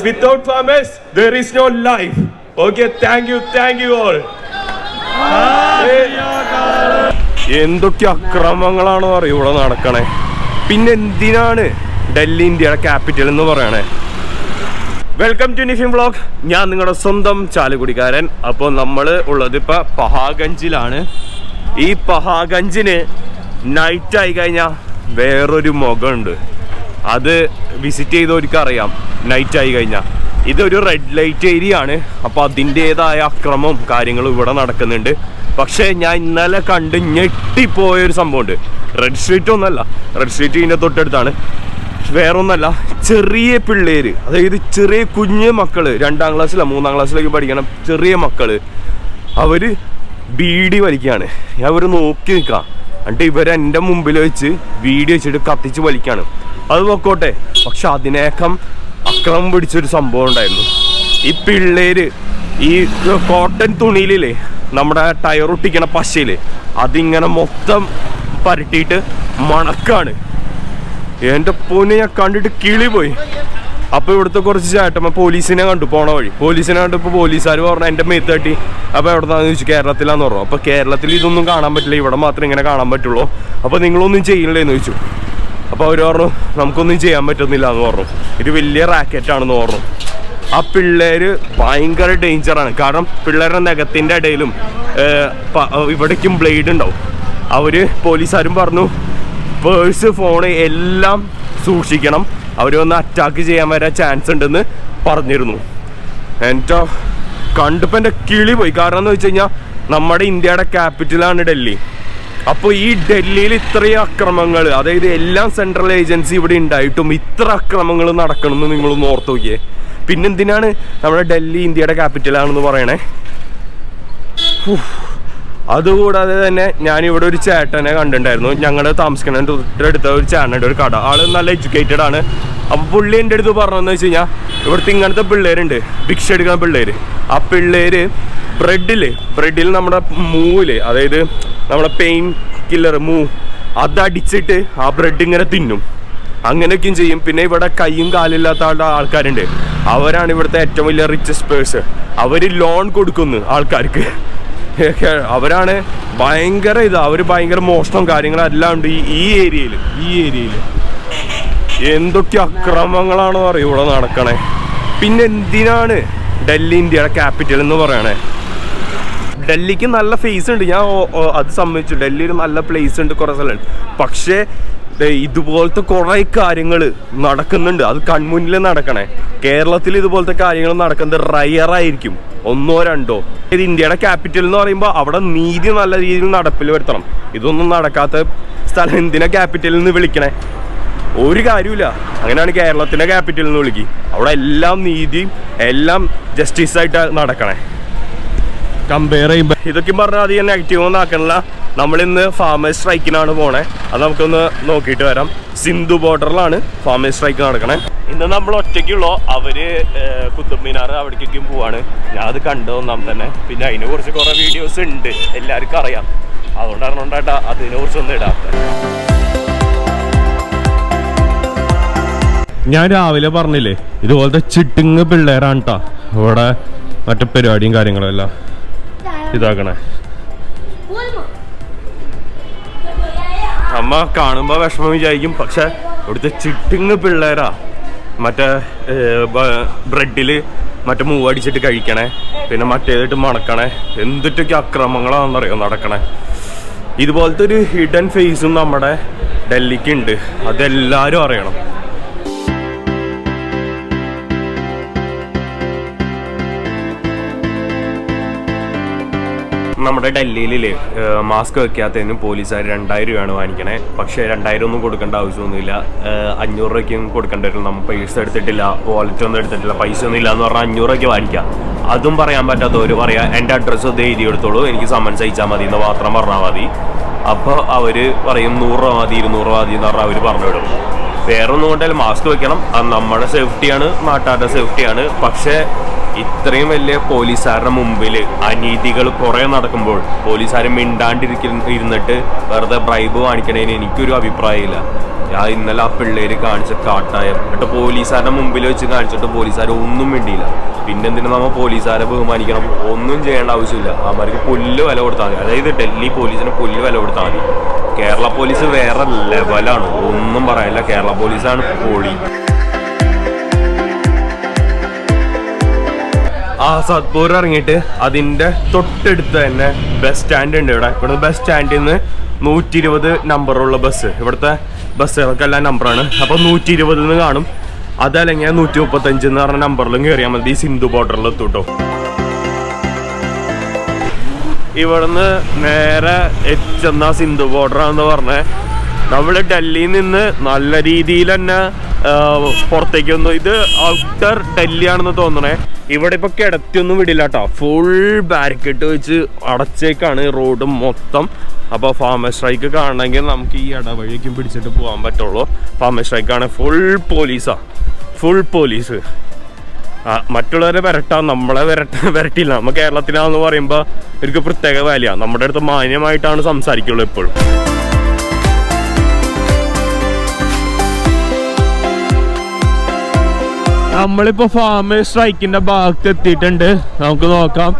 Without farmers, there is no life. Okay, thank you all. എന്തൊക്കെ അക്രമങ്ങളാണ് പറയും ഇവിടെ നടക്കണേ. പിന്നെ എന്തിനാണ് ഡൽഹി ഇന്ത്യയുടെ ക്യാപിറ്റൽ എന്ന് പറയണേ? Welcome to Nifin vlog. ഞാൻ നിങ്ങളുടെ സ്വന്തം ചാലക്കുടിക്കാരൻ. അപ്പോൾ നമ്മൾ ഉള്ളത് ഇപ്പോൾ പഹാഗഞ്ചിലാണ്. ഈ പഹാഗഞ്ചിന് നൈറ്റ് ആയി കഴിഞ്ഞാൽ വേറൊരു മുഖമുണ്ട്. അത് വിസിറ്റ് ചെയ്തവർക്ക് അറിയാം. നൈറ്റ് ആയി കഴിഞ്ഞാൽ ഇതൊരു റെഡ് ലൈറ്റ് ഏരിയ ആണ്. അപ്പോൾ അതിൻ്റേതായ അക്രമവും കാര്യങ്ങളും ഇവിടെ നടക്കുന്നുണ്ട്. പക്ഷേ ഞാൻ ഇന്നലെ കണ്ട് ഞെട്ടിപ്പോയൊരു സംഭവമുണ്ട്. റെഡ് സ്ട്രീറ്റ് ഒന്നല്ല, റെഡ് സ്ട്രീറ്റ് ഇതിൻ്റെ തൊട്ടടുത്താണ്. വേറൊന്നല്ല, ചെറിയ പിള്ളേര്, അതായത് ചെറിയ കുഞ്ഞു മക്കള്, 2ാം ക്ലാസ്സിലോ 3ാം ക്ലാസ്സിലേക്ക് പഠിക്കണം ചെറിയ മക്കള്, അവര് ബീഡി വലിക്കുകയാണ്. അവർ നോക്കി നിൽക്കാം. എന്നിട്ട് ഇവരെൻ്റെ മുമ്പിൽ വെച്ച് ബീഡി വെച്ചിട്ട് കത്തിച്ച് വലിക്കുകയാണ്. അത് നോക്കോട്ടെ, പക്ഷെ അതിനേക്കം അക്രമം പിടിച്ചൊരു സംഭവം ഉണ്ടായിരുന്നു. ഈ പിള്ളേര് ഈ കോട്ടൺ തുണിയിലേ നമ്മുടെ ടയർ ഒട്ടിക്കണ പശയില് അതിങ്ങനെ മൊത്തം പരട്ടിയിട്ട് മണക്കാണ്. എൻ്റെ പൊന്നെ, ഞാൻ കണ്ടിട്ട് കിളി പോയി. അപ്പോൾ ഇവിടുത്തെ കുറച്ച് ചേട്ടന്മാർ പോലീസിനെ കണ്ടു പോണ വഴി. പോലീസിനെ കണ്ടപ്പോൾ പോലീസുകാർ പറഞ്ഞു എൻ്റെ മേത്ത് തട്ടി. അപ്പോൾ എവിടെന്നാന്ന് ചോദിച്ചു, കേരളത്തിലാന്ന് പറഞ്ഞു. അപ്പോൾ കേരളത്തിൽ ഇതൊന്നും കാണാൻ പറ്റില്ല, ഇവിടെ മാത്രമേ ഇങ്ങനെ കാണാൻ പറ്റുള്ളൂ. അപ്പോൾ നിങ്ങളൊന്നും ചെയ്യില്ലേന്ന് ചോദിച്ചു. അപ്പോൾ അവർ പറഞ്ഞു നമുക്കൊന്നും ചെയ്യാൻ പറ്റുന്നില്ല എന്ന് പറഞ്ഞു. ഇത് വലിയ റാക്കറ്റാണെന്ന് പറഞ്ഞു. ആ പിള്ളേര് ഭയങ്കര ഡേഞ്ചറാണ്. കാരണം പിള്ളേരുടെ നഖത്തിൻ്റെ ഇടയിലും ഇവിടേക്കും ബ്ലേഡ് ഉണ്ടാവും. പോലീസുകാരും പറഞ്ഞു പേഴ്സ്, ഫോണ് എല്ലാം സൂക്ഷിക്കണം, അവർ വന്ന് അറ്റാക്ക് ചെയ്യാൻ വരാൻ ചാൻസ് ഉണ്ടെന്ന് പറഞ്ഞിരുന്നു. എൻ്റെ കണ്ടപ്പോൾ എൻ്റെ കിളി പോയി. കാരണം എന്ന് വെച്ച് കഴിഞ്ഞാൽ നമ്മുടെ ഇന്ത്യയുടെ ക്യാപിറ്റലാണ് ഡൽഹി. അപ്പോൾ ഈ ഡൽഹിയിൽ ഇത്രയും അക്രമങ്ങൾ, അതായത് എല്ലാം സെൻട്രൽ ഏജൻസി ഇവിടെ ഉണ്ടായിട്ടും ഇത്ര അക്രമങ്ങൾ നടക്കണമെന്ന് നിങ്ങളൊന്ന് ഓർത്ത് നോക്കിയേ. പിന്നെന്തിനാണ് നമ്മുടെ ഡൽഹി ഇന്ത്യയുടെ ക്യാപിറ്റലാണെന്ന് പറയണേ? അതുകൂടാതെ തന്നെ ഞാനിവിടെ ഒരു ചേട്ടനെ കണ്ടിട്ടുണ്ടായിരുന്നു. ഞങ്ങൾ താമസിക്കുന്ന തൊട്ടടുത്ത ഒരു ചേട്ടനുണ്ട്, ഒരു കട. ആള് നല്ല എഡ്യൂക്കേറ്റഡ് ആണ്. അപ്പോൾ പുള്ളി എൻ്റെ അടുത്ത് പറഞ്ഞതെന്ന് വെച്ച് കഴിഞ്ഞാൽ ഇവിടുത്തെ ഇങ്ങനത്തെ പിള്ളേരുണ്ട്, ഭിക്ഷ എടുക്കുന്ന പിള്ളേർ. ആ പിള്ളേര് ബ്രെഡിൽ നമ്മുടെ മൂവില്, അതായത് നമ്മുടെ പെയിൻ കില്ലർ അതടിച്ചിട്ട് ആ ബ്രെഡ് ഇങ്ങനെ തിന്നും. അങ്ങനെയൊക്കെയും ചെയ്യും. പിന്നെ ഇവിടെ കൈയും കാലില്ലാത്ത ആൾക്കാരുണ്ട്. അവരാണ് ഇവിടുത്തെ ഏറ്റവും വലിയ റിച്ചസ്റ്റ് പേഴ്സ്. അവർ ലോൺ കൊടുക്കുന്നു ആൾക്കാർക്ക്. അവരാണ് ഭയങ്കര അവർ ഭയങ്കര മോഷണം കാര്യങ്ങളെല്ലാം ഉണ്ട് ഈ ഏരിയയിൽ. എന്തൊക്കെ അക്രമങ്ങളാണെന്ന് പറയും ഇവിടെ നടക്കണേ. പിന്നെ എന്തിനാണ് ഡൽഹി ഇന്ത്യയുടെ ക്യാപിറ്റൽ എന്ന് പറയണേ? ഡൽഹിക്ക് നല്ല ഫേസ് ഉണ്ട്, ഞാൻ അത് സമ്മതിച്ചു. ഡൽഹിയിൽ നല്ല പ്ലേസ് ഉണ്ട്, കുറേ സ്ഥലമുണ്ട്. പക്ഷേ ഇതുപോലത്തെ കുറേ കാര്യങ്ങൾ നടക്കുന്നുണ്ട്. അത് കൺമുന്നിൽ നടക്കണേ. കേരളത്തിൽ ഇതുപോലത്തെ കാര്യങ്ങൾ നടക്കുന്നത് റയറായിരിക്കും, 1-2. ഇത് ഇന്ത്യയുടെ ക്യാപിറ്റൽ എന്ന് പറയുമ്പോൾ അവിടെ നീതി നല്ല രീതിയിൽ നടപ്പിൽ വരുത്തണം. ഇതൊന്നും നടക്കാത്ത സ്ഥലം എന്തിനാ ക്യാപിറ്റലിൽ നിന്ന് വിളിക്കണേ? ഒരു കാര്യമില്ല. അങ്ങനെയാണ് കേരളത്തിൻ്റെ ക്യാപിറ്റൽ എന്ന് വിളിക്കുക. അവിടെ എല്ലാം നീതിയും എല്ലാം ജസ്റ്റിസായിട്ട് നടക്കണേ. കമ്പയർ ചെയ്യുമ്പോൾ ഇതൊക്കെ പറഞ്ഞാൽ അധികം നെഗറ്റീവ് ഒന്നും ആക്കണില്ല. നമ്മളിന്ന് ഫാമേഴ്സ് സ്ട്രൈക്കിനാണ് പോണേ. അത് നമുക്കൊന്ന് നോക്കിയിട്ട് വരാം. സിന്ധു ബോർഡറിലാണ് ഫാമേഴ്സ് സ്ട്രൈക്ക് നടക്കണേ. ഇന്ന് നമ്മൾ ഒറ്റയ്ക്കുള്ളൂ. അവര് കുത്തബ് മിനാർ അവിടേക്കും പോവാണ്. ഞാൻ അത് കണ്ടു ഒന്നാം തന്നെ. പിന്നെ അതിനെ കുറിച്ച് കുറേ വീഡിയോസ് ഉണ്ട്, എല്ലാവർക്കും അറിയാം. അതുകൊണ്ടാണ് അതിനെ കുറിച്ചൊന്നും ഇടാത്തത്. ഞാൻ രാവിലെ പറഞ്ഞില്ലേ ഇതുപോലത്തെ ചിട്ടിങ് പിള്ളേരാണ് കേട്ടോ ഇവിടെ മറ്റേ പരിപാടിയും കാര്യങ്ങളും എല്ലാം ഇതാക്കണേ. അമ്മ കാണുമ്പോ വിഷമം വിചാരിക്കും, പക്ഷെ ഇവിടുത്തെ ചിട്ടിങ് പിള്ളേരാ. മറ്റേ ബ്രെഡില് മറ്റേ മൂവടിച്ചിട്ട് കഴിക്കണേ, പിന്നെ മറ്റേതിട്ട് മണക്കണേ. എന്തിട്ടൊക്കെ അക്രമങ്ങളാണെന്നറിയോ നടക്കണേ. ഇതുപോലത്തെ ഒരു ഹിഡൻ ഫേസും നമ്മുടെ ഡൽഹിക്ക് ഉണ്ട്, അതെല്ലാവരും അറിയണം. നമ്മുടെ ഡൽഹിയിലെ മാസ്ക് വെക്കാത്തതിന് പോലീസുകാർ 2000 രൂപയാണ് വാങ്ങിക്കണേ. പക്ഷേ 2000 ഒന്നും കൊടുക്കേണ്ട ആവശ്യമൊന്നുമില്ല. 500 രൂപയ്ക്കും കൊടുക്കേണ്ടി വരും. നമ്മൾ പൈസ എടുത്തിട്ടില്ല, വാലറ്റ് ഒന്നും എടുത്തിട്ടില്ല, പൈസ ഒന്നും ഇല്ല എന്ന് പറഞ്ഞാൽ 500 രൂപയ്ക്ക് വാങ്ങിക്കാം. അതും പറയാൻ പറ്റാത്തവർ പറയാം എൻ്റെ അഡ്രസ്സ് ഒന്ന് എഴുതി എടുത്തോളൂ, എനിക്ക് സമ്മൻസ് അയച്ചാൽ മതി എന്ന് മാത്രം പറഞ്ഞാൽ മതി. അപ്പോൾ അവർ പറയും 100 രൂപ മതി, 200 രൂപ മതി എന്ന് പറഞ്ഞാൽ അവർ പറഞ്ഞു വിടും. വേറൊന്നും കൊണ്ടല്ല, മാസ്ക് വെക്കണം. അത് നമ്മുടെ സേഫ്റ്റിയാണ്, നാട്ടുകാരുടെ സേഫ്റ്റിയാണ്. പക്ഷേ ഇത്രയും വലിയ പോലീസുകാരുടെ മുമ്പിൽ അനീതികൾ കുറേ നടക്കുമ്പോൾ പോലീസുകാർ മിണ്ടാണ്ടിരുന്നിട്ട് വെറുതെ ബ്രൈബ് കാണിക്കണേന് എനിക്കൊരു അഭിപ്രായമില്ല. ഇന്നലെ ആ പിള്ളേര് കാണിച്ച കാട്ടായം എന്നിട്ട് പോലീസുകാരുടെ മുമ്പിൽ വെച്ച് കാണിച്ചിട്ട് പോലീസുകാർ ഒന്നും വേണ്ടിയില്ല. പിന്നെന്തിനാ നമ്മൾ പോലീസുകാരെ ബഹുമാനിക്കണം? ഒന്നും ചെയ്യേണ്ട ആവശ്യമില്ല. അവർക്ക് പുല്ല് വില കൊടുത്താൽ മതി. അതായത് ഡൽഹി പോലീസിന് പുല്ല് വില കൊടുത്താൽ മതി. കേരള പോലീസ് വേറെ ലെവലാണ്, ഒന്നും പറയാനില്ല. കേരള പോലീസാണ് പൊളി. ആസാദ്പൂർ ഇറങ്ങിയിട്ട് അതിൻ്റെ തൊട്ടടുത്ത് തന്നെ ബസ് സ്റ്റാൻഡ് ഉണ്ട്. ഇവിടുന്ന് ബസ് സ്റ്റാൻഡിൽ നിന്ന് 120 നമ്പറുള്ള ബസ്, ഇവിടുത്തെ ബസ്സുകൾക്കെല്ലാം നമ്പറാണ്. അപ്പോൾ 120 കാണും. അതല്ലെങ്കിൽ 135 എന്ന് പറഞ്ഞ നമ്പറിലും കയറിയാൽ മതി. സിന്ധു ബോർഡറിൽ എത്തൂട്ടോ. ഇവിടുന്ന് നേരെ എത്തുന്ന സിന്ധു ബോർഡറാന്ന് പറഞ്ഞ് നമ്മൾ ഡൽഹിയിൽ നിന്ന് നല്ല രീതിയിൽ തന്നെ പുറത്തേക്ക് വന്നു. ഇത് ഔട്ടർ ഡൽഹിയാണെന്ന് തോന്നണേ. ഇവിടെ ഇപ്പോൾ കിടത്തിയൊന്നും വിടില്ല കേട്ടോ. ഫുൾ ബാരിക്കേഡ് വെച്ച് അടച്ചേക്കാണ് റോഡ് മൊത്തം. അപ്പോൾ ഫാമേഴ്സ് സ്ട്രൈക്ക് കാണണമെങ്കിൽ നമുക്ക് ഈ ഇടവഴിക്കും പിടിച്ചിട്ട് പോകാൻ പറ്റുള്ളൂ. ഫാമേഴ്സ് സ്ട്രൈക്കാണ്. ഫുൾ പോലീസാണ്, ഫുൾ പോലീസ്. മറ്റുള്ളവരെ വരട്ടാം, നമ്മളെ വരട്ടില്ല. നമ്മൾ കേരളത്തിലാണെന്ന് പറയുമ്പോൾ എനിക്ക് പ്രത്യേക വാല്യാണ്. നമ്മുടെ അടുത്ത് മാന്യമായിട്ടാണ് സംസാരിക്കുള്ളൂ എപ്പോഴും. നമ്മളിപ്പോ ഫാമേഴ്സ് സ്ട്രൈക്കിന്റെ ഭാഗത്ത് എത്തിയിട്ടുണ്ട്. നമുക്ക് നോക്കാം.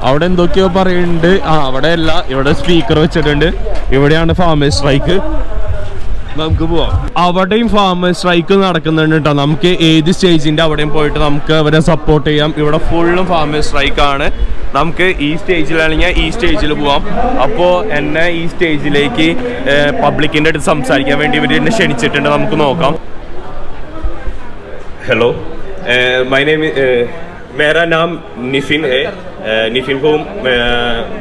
അവിടെ എന്തൊക്കെയോ പറയുന്നുണ്ട്. അവിടെ അല്ല, ഇവിടെ സ്പീക്കർ വെച്ചിട്ടുണ്ട്. ഇവിടെയാണ് ഫാമേഴ്സ് സ്ട്രൈക്ക്. നമുക്ക് പോവാം. അവിടെയും ഫാമേഴ്സ് സ്ട്രൈക്ക് നടക്കുന്നുണ്ട് കേട്ടോ. നമുക്ക് ഏത് സ്റ്റേജിന്റെ അവിടെയും പോയിട്ട് നമുക്ക് അവരെ സപ്പോർട്ട് ചെയ്യാം. ഇവിടെ ഫുള്ളും ഫാമേഴ്സ് സ്ട്രൈക്കാണ്. നമുക്ക് ഈ സ്റ്റേജിലാണെങ്കിൽ ഈ സ്റ്റേജിൽ പോവാം. അപ്പോൾ എന്നെ ഈ സ്റ്റേജിലേക്ക് പബ്ലിക്കിൻ്റെ അടുത്ത് സംസാരിക്കാൻ വേണ്ടി ഇവർ എന്നെ ക്ഷണിച്ചിട്ടുണ്ട്. നമുക്ക് നോക്കാം. हेलो, माय नेम मेरा नाम निफिन है. निफिन को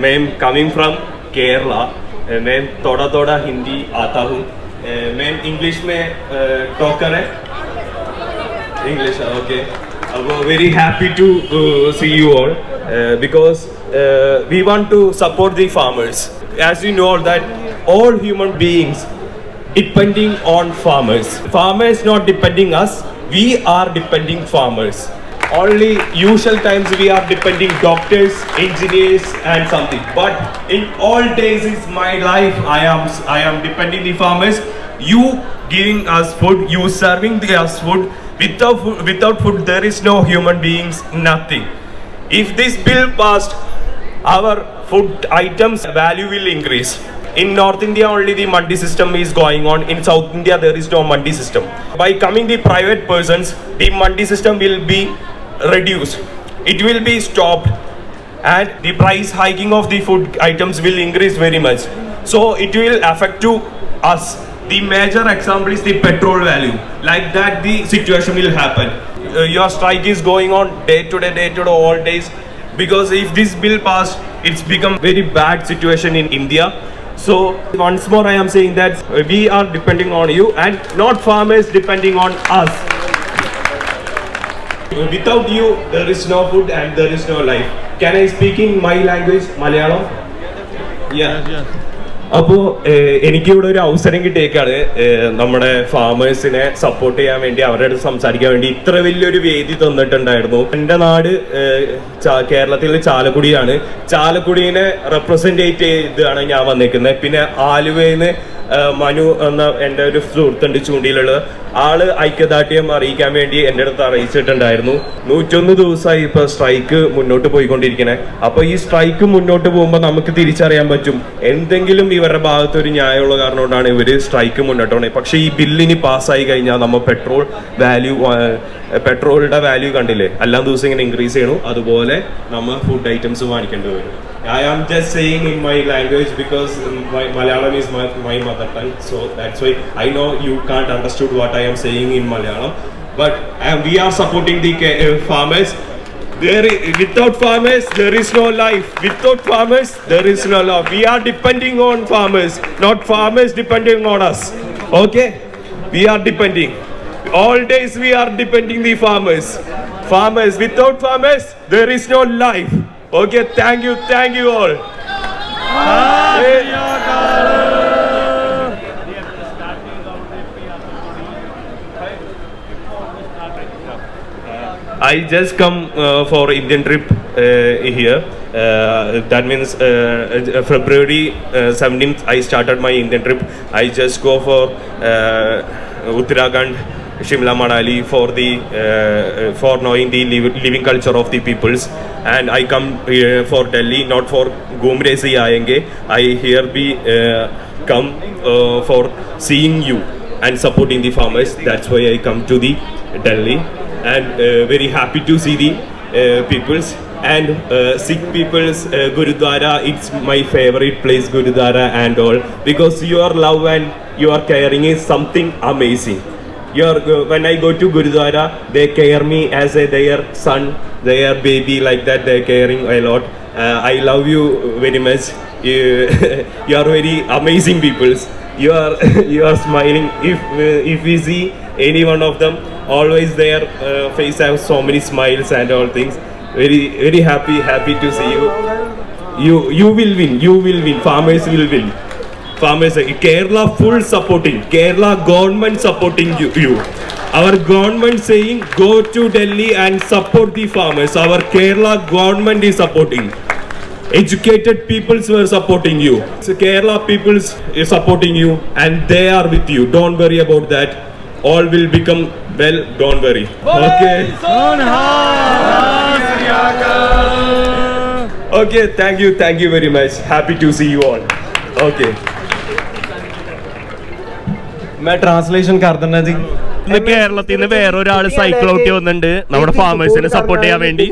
मैं कमिंग फ्रॉम केरला. मैं थोड़ा थोड़ा हिंदी आता हूँ. मैं इंग्लिश में टॉकर है. English okay. Very happy to see you all because we want to support the farmers. As you know that all human beings depending on farmers. Farmers not depending us. We are depending farmers. Only usual times we are depending doctors, engineers and something. But in all days is my life, I am depending the farmers. You giving us food, you serving us food. Without food there is no human beings, nothing. If this bill passed, our food items value will increase. In North India only the mandi system is going on. In South India there is no mandi system. By coming the private persons, the mandi system will be reduced. It will be stopped and the price hiking of the food items will increase very much. So it will affect to us. The major example is the petrol value. Like that the situation will happen. Your strike is going on day to day all days. Because if this bill passed, it's become very bad situation in India. So once more I am saying that we are depending on you and not farmers depending on us. Without you there is no food and there is no life. Can I speak in my language, Malayalam? Yeah. അപ്പോൾ എനിക്കിവിടെ ഒരു അവസരം കിട്ടിയേക്കാണ് നമ്മുടെ ഫാമേഴ്സിനെ support ചെയ്യാൻ വേണ്ടി, അവരുടെ അടുത്ത് സംസാരിക്കാൻ വേണ്ടി ഇത്ര വലിയൊരു വേദി തന്നിട്ടുണ്ടായിരുന്നു. എൻ്റെ നാട് കേരളത്തിലെ ചാലക്കുടിയാണ്. ചാലക്കുടീനെ റെപ്രസെൻറ്റ് ചെയ്താണ് ഞാൻ വന്നേക്കുന്നത്. പിന്നെ ആലുവയിൽ നിന്ന് മനു എന്ന എൻ്റെ ഒരു സുഹൃത്തുണ്ട് ചൂണ്ടിയിലുള്ളത്. ആള് ഐക്യദാർഢ്യം അറിയിക്കാൻ വേണ്ടി എൻ്റെ അടുത്ത് അറിയിച്ചിട്ടുണ്ടായിരുന്നു. 101 ദിവസമായി ഇപ്പോൾ സ്ട്രൈക്ക് മുന്നോട്ട് പോയിക്കൊണ്ടിരിക്കണേ. അപ്പോൾ ഈ സ്ട്രൈക്ക് മുന്നോട്ട് പോകുമ്പോൾ നമുക്ക് തിരിച്ചറിയാൻ പറ്റും എന്തെങ്കിലും ഇവരുടെ ഭാഗത്ത് ഒരു ന്യായമുള്ള കാരണം കൊണ്ടാണ് ഇവർ സ്ട്രൈക്ക് മുന്നോട്ട് പോകുന്നത്. പക്ഷേ ഈ ബില്ലിന് പാസ്സായി കഴിഞ്ഞാൽ നമ്മൾ പെട്രോളിന്റെ വാല്യൂ കണ്ടില്ലേ, എല്ലാ ദിവസവും ഇങ്ങനെ ഇൻക്രീസ് ചെയ്യണു. അതുപോലെ നമ്മൾ ഫുഡ് ഐറ്റംസ് വാങ്ങിക്കേണ്ടി വരും. I am just saying in my language because Malayalam is my mother tongue, so that's why I know you can't understood what I am saying in Malayalam, but we are supporting the farmers. Without farmers there is no life. Without farmers there is no love. We are depending on farmers, not farmers depending on us. Okay, we are depending. All days we are depending the farmers. Without farmers there is no life. Okay, thank you all. I just come for Indian trip here. That means February 17th I started my Indian trip. I just go for Uttarakhand, Shimla, Manali for knowing the living culture of the peoples, and I come here for Delhi not for Gumre se aayenge. I here be come for seeing you and supporting the farmers. That's why I come to the Delhi, and very happy to see the peoples and Sikh people's Gurudwara. It's my favorite place, Gurudwara and all, because your love and your caring is something amazing. When I go to Gurudwara, they care me as their son, their baby, like that. They're caring a lot. I love you very much. You are very amazing peoples. You are smiling. If we see any one of them, always their face have so many smiles and all things. Very happy to see you. You will win. Farmers will win. Farmers, Kerala full supporting. Kerala government supporting you. Our government saying go to Delhi and support the farmers. Our Kerala government is supporting. Educated peoples were supporting you. So Kerala peoples is supporting you, and they are with you. Don't worry about that. All will become well. Don't worry. Okay. Okay. Thank you very much. Happy to see you all. Okay. मैं translation कर देना जी. കേരളത്തിൽ നിന്ന് വേറൊരാൾ cycle ഔട്ടി വന്നിട്ടുണ്ട് നമ്മുടെ ഫാമേഴ്സിനെ support ചെയ്യാൻ വേണ്ടി.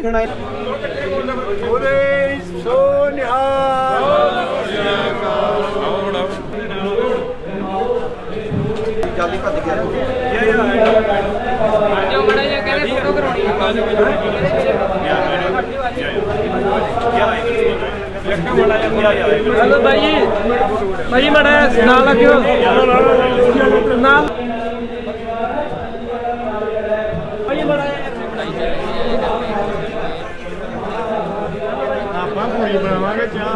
हेलो भाई मड़ा ना लग्यो ना भाई मड़ा ਆਪਾਂ ਪੂਰੀ ਬਣਾਵਾਂਗੇ ਚਾਹ.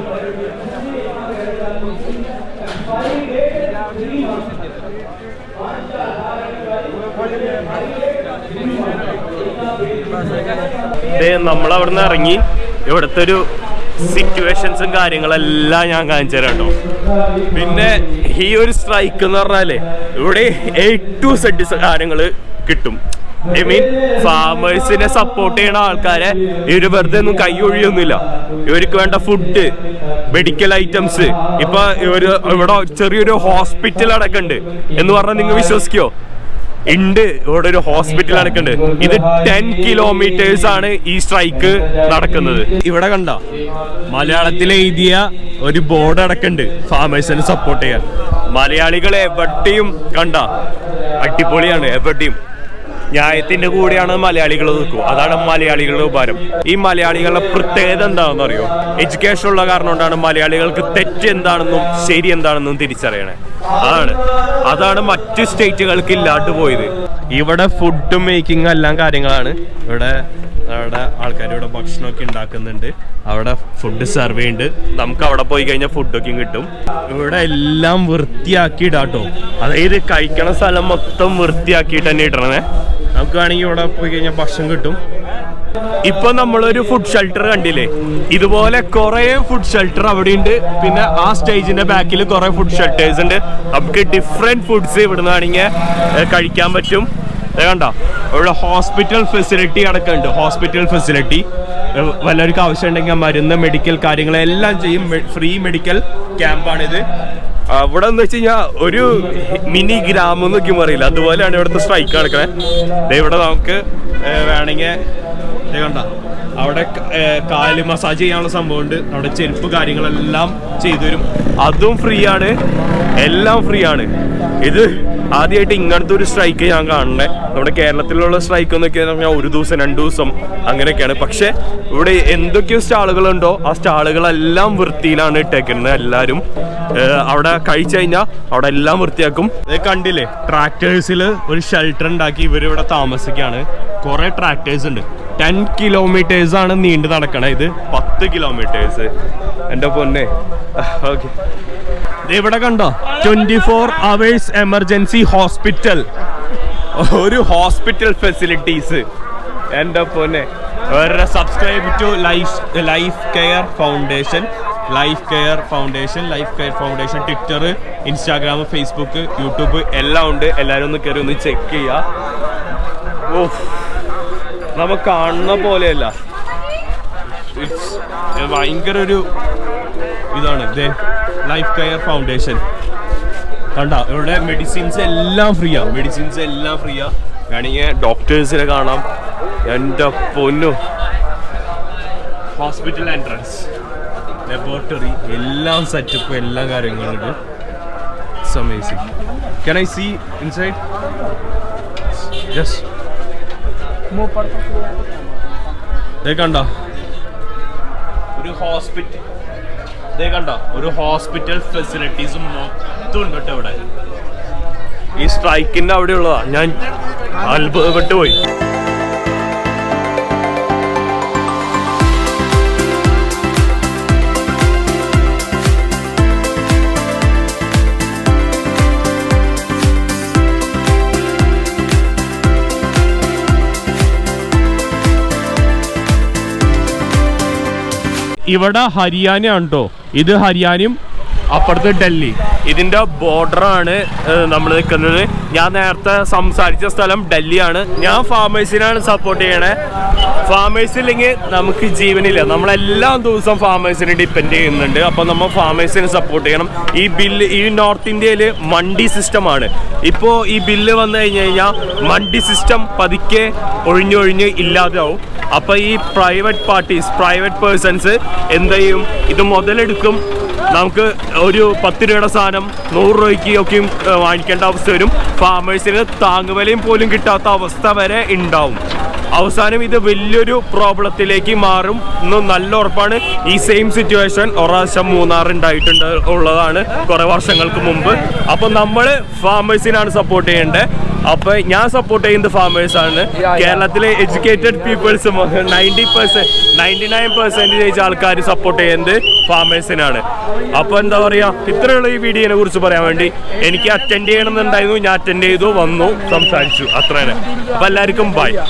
നമ്മളവിടുന്ന് ഇറങ്ങി ഇവിടുത്തെ ഒരു സിറ്റുവേഷൻസും കാര്യങ്ങളെല്ലാം ഞാൻ കാണിച്ചു തരാം കേട്ടോ. പിന്നെ ഈ ഒരു സ്ട്രൈക്ക് എന്ന് പറഞ്ഞാലേ ഇവിടെ A to Z കാര്യങ്ങൾ കിട്ടും. ഐ മീൻ ഫാമേഴ്സിനെ സപ്പോർട്ട് ചെയ്യുന്ന ആൾക്കാരെ ഇവര് വെറുതെ ഒന്നും കൈ ഒഴിയൊന്നുമില്ല. ഇവർക്ക് വേണ്ട ഫുഡ്, മെഡിക്കൽ ഐറ്റംസ്, ഇപ്പൊ ഇവിടെ ചെറിയൊരു ഹോസ്പിറ്റൽ അടക്കമുണ്ട് എന്ന് പറഞ്ഞാൽ നിങ്ങൾ വിശ്വസിക്കോ? ഉണ്ട്. ഇവിടെ ഒരു ഹോസ്പിറ്റൽ നടക്കുന്നുണ്ട്. ഇത് 10 കിലോമീറ്റേഴ്സ് ആണ് ഈ സ്ട്രൈക്ക് നടക്കുന്നത്. ഇവിടെ കണ്ട മലയാളത്തിൽ എഴുതിയ ഒരു ബോർഡ് അടക്കമുണ്ട് ഫാമേഴ്സിനെ സപ്പോർട്ട് ചെയ്യാൻ. മലയാളികൾ എവിടെയും കണ്ട അടിപൊളിയാണ്. എവിടെയും ന്യായത്തിന്റെ കൂടെയാണ് മലയാളികൾ നിൽക്കും. അതാണ് മലയാളികളുടെ ഉപകാരം. ഈ മലയാളികളുടെ പ്രത്യേകത എന്താണെന്ന് അറിയോ? എഡ്യൂക്കേഷൻ ഉള്ള കാരണം കൊണ്ടാണ് മലയാളികൾക്ക് തെറ്റ് എന്താണെന്നും ശരി എന്താണെന്നും തിരിച്ചറിയണേ. അതാണ് മറ്റു സ്റ്റേറ്റുകൾക്ക് ഇല്ലാണ്ട് പോയത്. ഇവിടെ ഫുഡ് മേക്കിംഗ് എല്ലാം കാര്യങ്ങളാണ്. ഇവിടെ ആൾക്കാർ ഇവിടെ ഭക്ഷണമൊക്കെ ഉണ്ടാക്കുന്നുണ്ട്. അവിടെ ഫുഡ് സെർവ് ചെയ്യുന്നുണ്ട്. നമുക്ക് അവിടെ പോയി കഴിഞ്ഞാൽ ഫുഡൊക്കെ കിട്ടും. ഇവിടെ എല്ലാം വൃത്തിയാക്കി ഇടാട്ടോ. അതായത് കഴിക്കണ സ്ഥലം മൊത്തം വൃത്തിയാക്കിയിട്ട് തന്നെ ഇടണേ. നമുക്ക് വേണമെങ്കിൽ ഇവിടെ പോയി കഴിഞ്ഞാൽ ഭക്ഷണം കിട്ടും. ഇപ്പൊ നമ്മളൊരു ഫുഡ് ഷെൽട്ടർ കണ്ടില്ലേ? ഇതുപോലെ കുറെ ഫുഡ് ഷെൽട്ടർ അവിടെ ഉണ്ട്. പിന്നെ ആ സ്റ്റേജിന്റെ ബാക്കിൽ കുറെ ഫുഡ് ഷെൽട്ടേഴ്സ് ഉണ്ട്. നമുക്ക് ഡിഫറെന്റ് ഫുഡ്സ് ഇവിടുന്ന് വേണമെങ്കിൽ കഴിക്കാൻ പറ്റും. കണ്ടോ ഇവിടെ ഹോസ്പിറ്റൽ ഫെസിലിറ്റി അടക്കമുണ്ട്. ഹോസ്പിറ്റൽ ഫെസിലിറ്റി വല്ലവർക്കും ആവശ്യം ഉണ്ടെങ്കിൽ മരുന്ന്, മെഡിക്കൽ കാര്യങ്ങളെല്ലാം ചെയ്യും. ഫ്രീ മെഡിക്കൽ ക്യാമ്പാണിത്. അവിടെ എന്ന് വെച്ച് കഴിഞ്ഞാൽ ഒരു മിനി ഗ്രാമം എന്നൊക്കെ പറയില്ല, അതുപോലെയാണ് ഇവിടുത്തെ സ്ട്രൈക്ക് നടക്കണേ. ഇവിടെ നമുക്ക് വേണമെങ്കിൽ കണ്ട അവിടെ കാല് മസാജ് ചെയ്യാനുള്ള സംഭവമുണ്ട്. അവിടെ ചെരുപ്പ് കാര്യങ്ങളെല്ലാം ചെയ്തു തരും. അതും ഫ്രീ ആണ്. എല്ലാം ഫ്രീ ആണ്. ഇത് ആദ്യമായിട്ട് ഇങ്ങനത്തെ ഒരു സ്ട്രൈക്ക് ഞാൻ കാണണേ. നമ്മുടെ കേരളത്തിലുള്ള സ്ട്രൈക്ക് എന്നൊക്കെ പറഞ്ഞാൽ 1 ദിവസം 2 ദിവസം അങ്ങനെയൊക്കെയാണ്. പക്ഷെ ഇവിടെ എന്തൊക്കെയോ സ്റ്റാളുകളുണ്ടോ ആ സ്റ്റാളുകളെല്ലാം വൃത്തിയിലാണ് ഇട്ടേക്കുന്നത്. എല്ലാവരും അവിടെ കഴിച്ചു കഴിഞ്ഞാൽ അവിടെ എല്ലാം വൃത്തിയാക്കും. കണ്ടില്ലേ, ട്രാക്ടേഴ്സിൽ ഒരു ഷെൽട്ടർ ഉണ്ടാക്കി ഇവരിവിടെ താമസിക്കുകയാണ്. കുറെ ട്രാക്ടേഴ്സ് ഉണ്ട്. 10 കിലോമീറ്റേഴ്സ് ആണ് നീണ്ടു നടക്കണേ. ഇത് 10 കിലോമീറ്റേഴ്സ്. എൻ്റെ പൊന്നെ. ഓക്കെ, ഇവിടെ കണ്ടോ 24 hours എമർജൻസി ഹോസ്പിറ്റൽ. ഒരു ഹോസ്പിറ്റൽ ഫെസിലിറ്റീസ്. എൻ്റെ പൊന്നെ, subscribe to Life Care Foundation Twitter, Instagram, Facebook, YouTube എല്ലാം ഉണ്ട്. എല്ലാവരും ഒന്ന് കയറി ഒന്ന് ചെക്ക് ചെയ്യുക. നമുക്ക് കാണുന്ന പോലെയല്ല, ഭയങ്കര ഒരു ഇതാണ് ലൈഫ് കെയർ ഫൗണ്ടേഷൻ. കണ്ട ഇവിടെ മെഡിസിൻസ് എല്ലാം ഫ്രീയാ, വേണമെങ്കിൽ ഡോക്ടേഴ്സിനെ കാണാം. എൻ്റെ പൊന്നു, ഹോസ്പിറ്റൽ എൻട്രൻസ്, ലബോറട്ടറി, എല്ലാം സെറ്റപ്പ്, എല്ലാ കാര്യങ്ങളുണ്ട്. It's amazing. Can I see inside? Yes. കണ്ട ഒരു ഹോസ്പിറ്റൽ ഫെസിലിറ്റീസും മൊത്തം ഉണ്ട് കേട്ടോ ഇവിടെ. ഈ സ്ട്രൈക്കിന്റെ അവിടെ ഉള്ളതാ, ഞാൻ അത്ഭുതപ്പെട്ടു പോയി. ഇവിടെ ഹരിയാനയാണ് കേട്ടോ, ഇത് ഹരിയാനയും അപ്പുറത്ത് ഡൽഹി. ഇതിന്റെ ബോർഡറാണ് നമ്മൾ നിൽക്കുന്നത്. ഞാൻ നേരത്തെ സംസാരിച്ച സ്ഥലം ഡൽഹിയാണ്. ഞാൻ ഫാമേഴ്സിനാണ് സപ്പോർട്ട് ചെയ്യണേ. ഫാമേഴ്സ് ഇല്ലെങ്കിൽ നമുക്ക് ജീവനില്ല. നമ്മളെല്ലാ ദിവസവും ഫാമേഴ്സിനെ ഡിപ്പെൻഡ് ചെയ്യുന്നുണ്ട്. അപ്പം നമ്മൾ ഫാമേഴ്സിനെ സപ്പോർട്ട് ചെയ്യണം. ഈ നോർത്ത് ഇന്ത്യയിൽ മണ്ഡി സിസ്റ്റമാണ്. ഇപ്പോൾ ഈ ബില്ല് വന്നു കഴിഞ്ഞാൽ മണ്ഡി സിസ്റ്റം പതുക്കെ ഒഴിഞ്ഞൊഴിഞ്ഞ് ഇല്ലാതാവും. അപ്പോൾ ഈ പ്രൈവറ്റ് പേഴ്സൺസ് എന്ത് ചെയ്യും, ഇത് മുതലെടുക്കും. നമുക്ക് ഒരു 10 രൂപയുടെ സാധനം 100 രൂപയ്ക്ക് ഒക്കെയും വാങ്ങിക്കേണ്ട അവസ്ഥ വരും. ഫാമേഴ്സിന് താങ്ങുവിലയും പോലും കിട്ടാത്ത അവസ്ഥ വരെ ഉണ്ടാവും. അവസാനം ഇത് വലിയൊരു പ്രോബ്ലത്തിലേക്ക് മാറും എന്ന് നല്ല ഉറപ്പാണ്. ഈ സെയിം സിറ്റുവേഷൻ ഒരാവശ്യം മൂന്നാർ ഉണ്ടായിട്ടുണ്ട് ഉള്ളതാണ് കുറേ വർഷങ്ങൾക്ക് മുമ്പ്. അപ്പോൾ നമ്മൾ ഫാമേഴ്സിനാണ് സപ്പോർട്ട് ചെയ്യേണ്ടത്. അപ്പോൾ ഞാൻ സപ്പോർട്ട് ചെയ്യുന്നത് ഫാമേഴ്സാണ്. കേരളത്തിലെ എഡ്യൂക്കേറ്റഡ് പീപ്പിൾസ് 99% ആൾക്കാർ സപ്പോർട്ട് ചെയ്യുന്നത് ഫാമേഴ്സിനാണ്. അപ്പോൾ എന്താ പറയുക, ഇത്രയുള്ള ഈ വീഡിയോനെ കുറിച്ച് പറയാൻ വേണ്ടി എനിക്ക് അറ്റൻഡ് ചെയ്യണമെന്നുണ്ടായിരുന്നു. ഞാൻ അറ്റൻഡ് ചെയ്തു, വന്നു, സംസാരിച്ചു, അത്ര തന്നെ. അപ്പോൾ എല്ലാവർക്കും ബൈ.